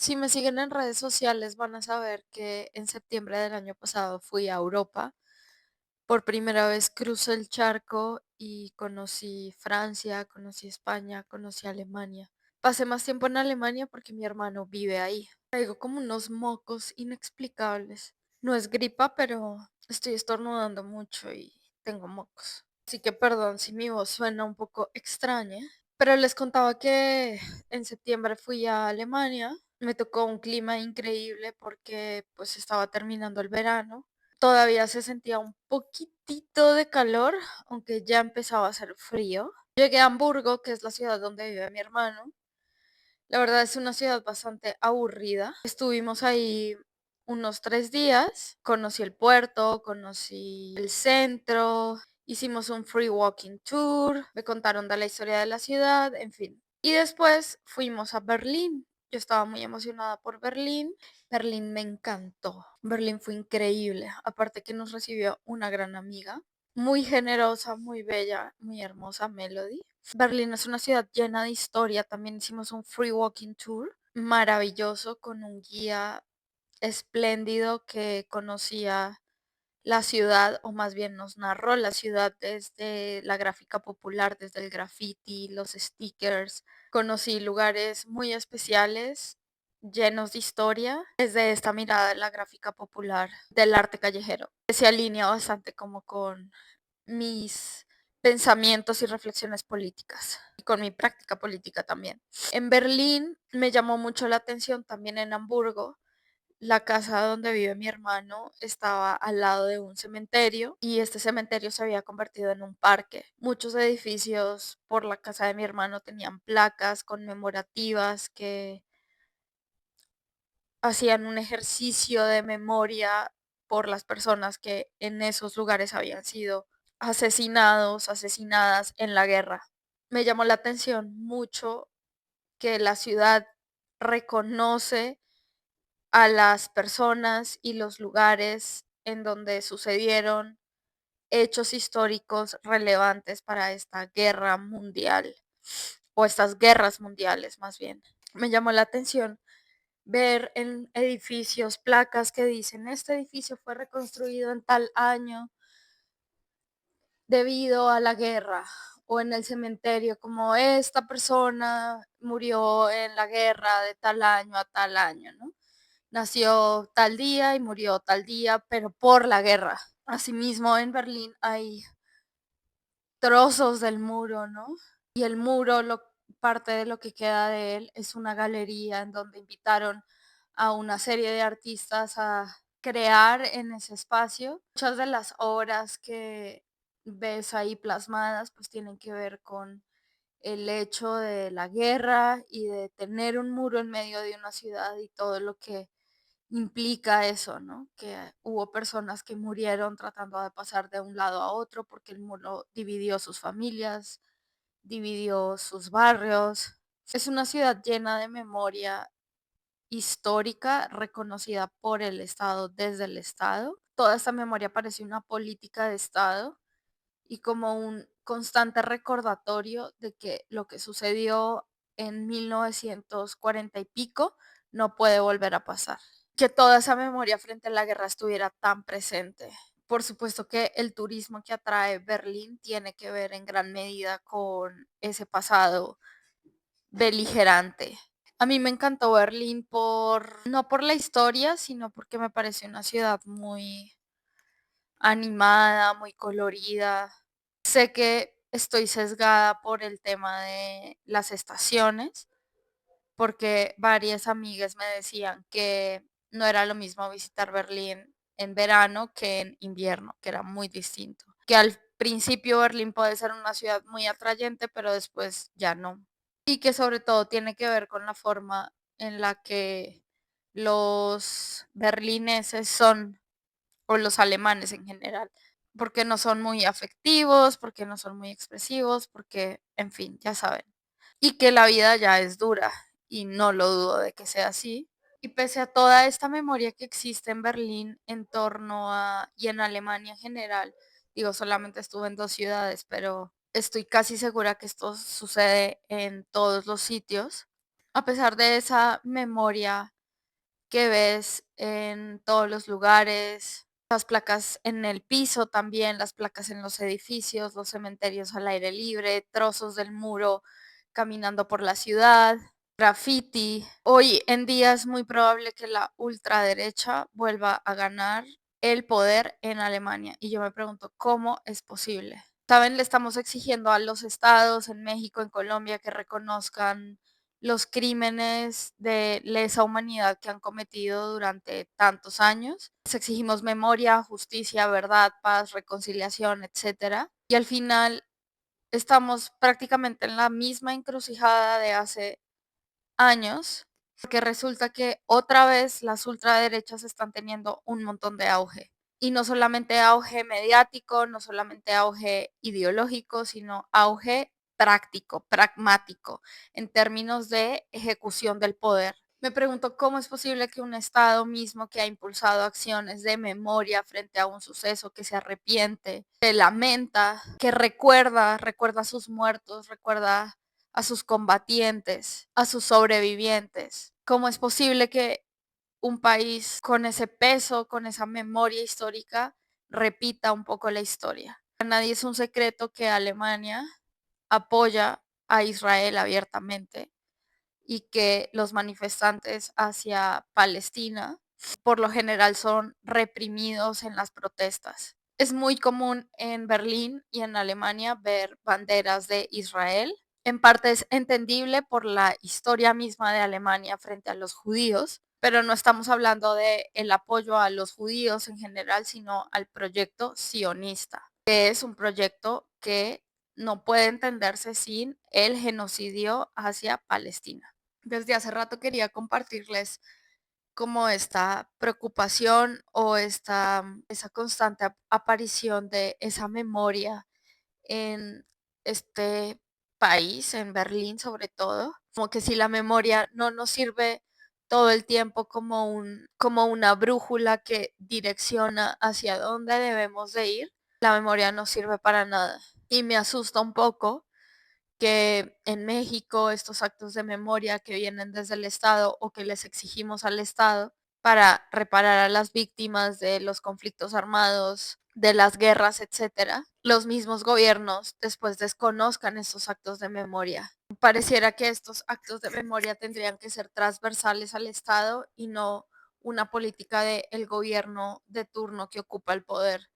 Si me siguen en redes sociales van a saber que en septiembre del año pasado fui a Europa. Por primera vez crucé el charco y conocí Francia, conocí España, conocí Alemania. Pasé más tiempo en Alemania porque mi hermano vive ahí. Traigo como unos mocos inexplicables. No es gripa, pero estoy estornudando mucho y tengo mocos. Así que perdón si mi voz suena un poco extraña. Pero les contaba que en septiembre fui a Alemania. Me tocó un clima increíble porque pues estaba terminando el verano. Todavía se sentía un poquitito de calor, aunque ya empezaba a hacer frío. Llegué a Hamburgo, que es la ciudad donde vive mi hermano. La verdad es una ciudad bastante aburrida. Estuvimos ahí unos 3 días. Conocí el puerto, conocí el centro, hicimos un free walking tour, me contaron de la historia de la ciudad, en fin. Y después fuimos a Berlín. Yo estaba muy emocionada por Berlín. Berlín me encantó. Berlín fue increíble. Aparte que nos recibió una gran amiga, muy generosa, muy bella, muy hermosa, Melody. Berlín es una ciudad llena de historia. También hicimos un free walking tour maravilloso con un guía espléndido que conocía la ciudad, o más bien nos narró la ciudad desde la gráfica popular, desde el graffiti, los stickers. Conocí lugares muy especiales, llenos de historia, desde esta mirada de la gráfica popular, del arte callejero, que se alinea bastante como con mis pensamientos y reflexiones políticas y con mi práctica política también. En Berlín me llamó mucho la atención, también en Hamburgo. La casa donde vive mi hermano estaba al lado de un cementerio y este cementerio se había convertido en un parque. Muchos edificios por la casa de mi hermano tenían placas conmemorativas que hacían un ejercicio de memoria por las personas que en esos lugares habían sido asesinados, asesinadas en la guerra. Me llamó la atención mucho que la ciudad reconoce a las personas y los lugares en donde sucedieron hechos históricos relevantes para esta guerra mundial, o estas guerras mundiales más bien. Me llamó la atención ver en edificios placas que dicen este edificio fue reconstruido en tal año debido a la guerra, o en el cementerio como esta persona murió en la guerra de tal año a tal año, ¿no? Nació tal día y murió tal día, pero por la guerra. Asimismo, en Berlín hay trozos del muro, ¿no? Y el muro, parte de lo que queda de él, es una galería en donde invitaron a una serie de artistas a crear en ese espacio. Muchas de las obras que ves ahí plasmadas, pues tienen que ver con el hecho de la guerra y de tener un muro en medio de una ciudad y todo lo que implica eso, ¿no? Que hubo personas que murieron tratando de pasar de un lado a otro porque el muro dividió sus familias, dividió sus barrios. Es una ciudad llena de memoria histórica reconocida por el Estado desde el Estado. Toda esta memoria parece una política de Estado y como un constante recordatorio de que lo que sucedió en 1940 y pico no puede volver a pasar. Que toda esa memoria frente a la guerra estuviera tan presente. Por supuesto que el turismo que atrae Berlín tiene que ver en gran medida con ese pasado beligerante. A mí me encantó Berlín no por la historia, sino porque me parece una ciudad muy animada, muy colorida. Sé que estoy sesgada por el tema de las estaciones, porque varias amigas me decían que no era lo mismo visitar Berlín en verano que en invierno, que era muy distinto. Que al principio Berlín puede ser una ciudad muy atrayente, pero después ya no. Y que sobre todo tiene que ver con la forma en la que los berlineses son, o los alemanes en general, porque no son muy afectivos, porque no son muy expresivos, porque, en fin, ya saben. Y que la vida ya es dura, y no lo dudo de que sea así. Y pese a toda esta memoria que existe en Berlín en torno a, y en Alemania en general, digo, solamente estuve en 2 ciudades, pero estoy casi segura que esto sucede en todos los sitios. A pesar de esa memoria que ves en todos los lugares, las placas en el piso también, las placas en los edificios, los cementerios al aire libre, trozos del muro caminando por la ciudad, graffiti. Hoy en día es muy probable que la ultraderecha vuelva a ganar el poder en Alemania y yo me pregunto, ¿cómo es posible? ¿Saben? Le estamos exigiendo a los estados en México, en Colombia, que reconozcan los crímenes de lesa humanidad que han cometido durante tantos años. Les exigimos memoria, justicia, verdad, paz, reconciliación, etcétera. Y al final estamos prácticamente en la misma encrucijada de hace años, porque resulta que otra vez las ultraderechas están teniendo un montón de auge. Y no solamente auge mediático, no solamente auge ideológico, sino auge práctico, pragmático, en términos de ejecución del poder. Me pregunto cómo es posible que un Estado mismo que ha impulsado acciones de memoria frente a un suceso, que se arrepiente, que lamenta, que recuerda a sus muertos, recuerda a sus combatientes, a sus sobrevivientes. ¿Cómo es posible que un país con ese peso, con esa memoria histórica, repita un poco la historia? Para nadie es un secreto que Alemania apoya a Israel abiertamente y que los manifestantes hacia Palestina por lo general son reprimidos en las protestas. Es muy común en Berlín y en Alemania ver banderas de Israel. En parte es entendible por la historia misma de Alemania frente a los judíos, pero no estamos hablando de el apoyo a los judíos en general, sino al proyecto sionista, que es un proyecto que no puede entenderse sin el genocidio hacia Palestina. Desde hace rato quería compartirles como esta preocupación o esa constante aparición de esa memoria en este país, en Berlín sobre todo, como que si la memoria no nos sirve todo el tiempo como como una brújula que direcciona hacia dónde debemos de ir, la memoria no sirve para nada. Y me asusta un poco que en México estos actos de memoria que vienen desde el Estado o que les exigimos al Estado para reparar a las víctimas de los conflictos armados, de las guerras, etcétera, los mismos gobiernos después desconozcan estos actos de memoria. Pareciera que estos actos de memoria tendrían que ser transversales al Estado y no una política del gobierno de turno que ocupa el poder.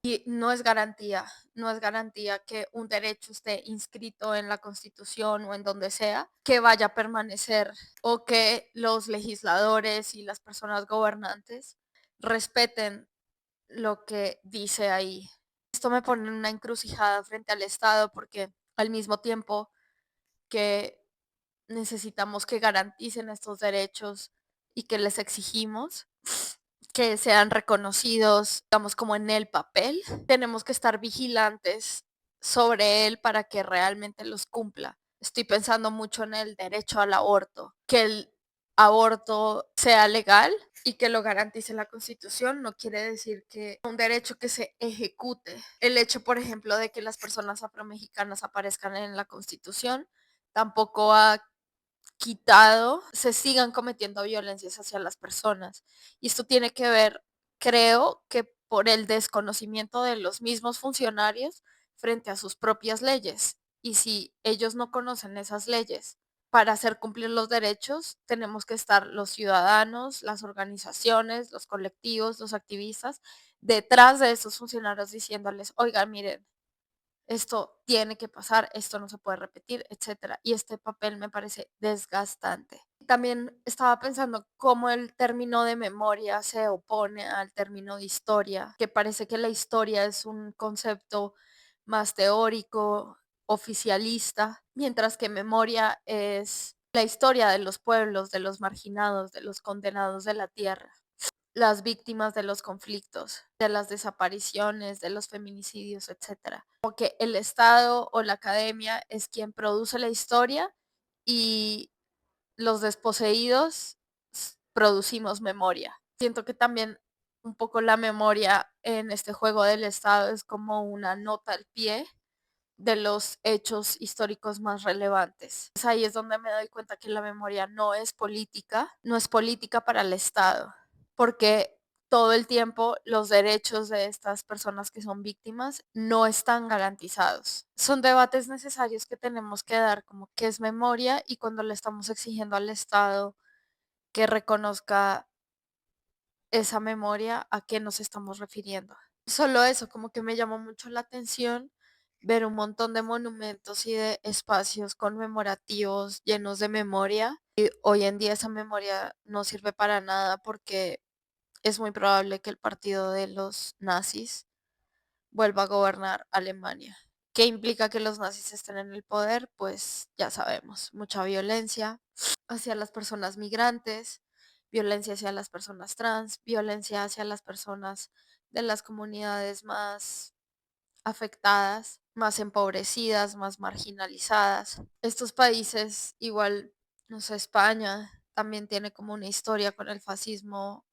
Y no es garantía que un derecho esté inscrito en la Constitución o en donde sea, que vaya a permanecer o que los legisladores y las personas gobernantes respeten lo que dice ahí. Esto me pone en una encrucijada frente al Estado porque al mismo tiempo que necesitamos que garanticen estos derechos y que les exigimos que sean reconocidos, digamos, como en el papel. Tenemos que estar vigilantes sobre él para que realmente los cumpla. Estoy pensando mucho en el derecho al aborto, que el aborto sea legal y que lo garantice la Constitución no quiere decir que un derecho que se ejecute. El hecho, por ejemplo, de que las personas afromexicanas aparezcan en la Constitución tampoco ha quitado, se sigan cometiendo violencias hacia las personas. Y esto tiene que ver, creo que por el desconocimiento de los mismos funcionarios frente a sus propias leyes. Y si ellos no conocen esas leyes para hacer cumplir los derechos, tenemos que estar los ciudadanos, las organizaciones, los colectivos, los activistas, detrás de esos funcionarios diciéndoles, oigan, miren, esto tiene que pasar, esto no se puede repetir, etcétera. Y este papel me parece desgastante. También estaba pensando cómo el término de memoria se opone al término de historia, que parece que la historia es un concepto más teórico, oficialista, mientras que memoria es la historia de los pueblos, de los marginados, de los condenados de la tierra, las víctimas de los conflictos, de las desapariciones, de los feminicidios, etcétera. Como que el Estado o la academia es quien produce la historia y los desposeídos producimos memoria. Siento que también un poco la memoria en este juego del Estado es como una nota al pie de los hechos históricos más relevantes. Pues ahí es donde me doy cuenta que la memoria no es política para el Estado, porque todo el tiempo los derechos de estas personas que son víctimas no están garantizados. Son debates necesarios que tenemos que dar, como qué es memoria y cuando le estamos exigiendo al Estado que reconozca esa memoria, ¿a qué nos estamos refiriendo? Solo eso, como que me llamó mucho la atención ver un montón de monumentos y de espacios conmemorativos llenos de memoria. Y hoy en día esa memoria no sirve para nada porque es muy probable que el partido de los nazis vuelva a gobernar Alemania. ¿Qué implica que los nazis estén en el poder? Pues ya sabemos, mucha violencia hacia las personas migrantes, violencia hacia las personas trans, violencia hacia las personas de las comunidades más afectadas, más empobrecidas, más marginalizadas. Estos países, igual, no sé, España también tiene como una historia con el fascismo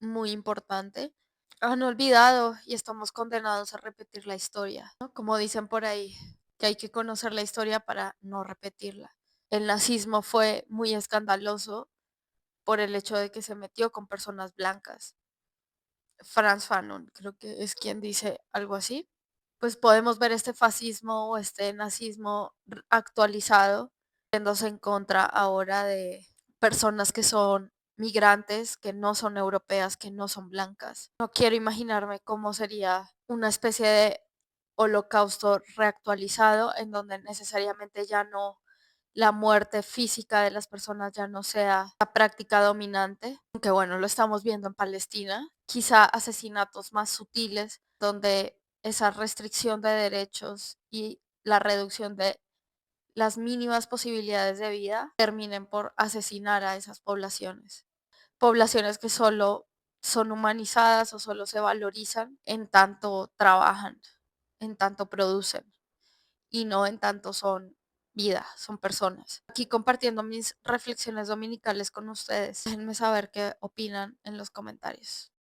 muy importante. Han olvidado y estamos condenados a repetir la historia, ¿no? Como dicen por ahí, que hay que conocer la historia para no repetirla. El nazismo fue muy escandaloso por el hecho de que se metió con personas blancas. Franz Fanon, creo que es quien dice algo así. Pues podemos ver este fascismo o este nazismo actualizado, yéndose en contra ahora de personas que son migrantes, que no son europeas, que no son blancas. No quiero imaginarme cómo sería una especie de holocausto reactualizado en donde necesariamente ya no la muerte física de las personas ya no sea la práctica dominante, aunque bueno, lo estamos viendo en Palestina, quizá asesinatos más sutiles, donde esa restricción de derechos y la reducción de las mínimas posibilidades de vida terminen por asesinar a esas poblaciones. Poblaciones que solo son humanizadas o solo se valorizan en tanto trabajan, en tanto producen y no en tanto son vida, son personas. Aquí compartiendo mis reflexiones dominicales con ustedes. Déjenme saber qué opinan en los comentarios.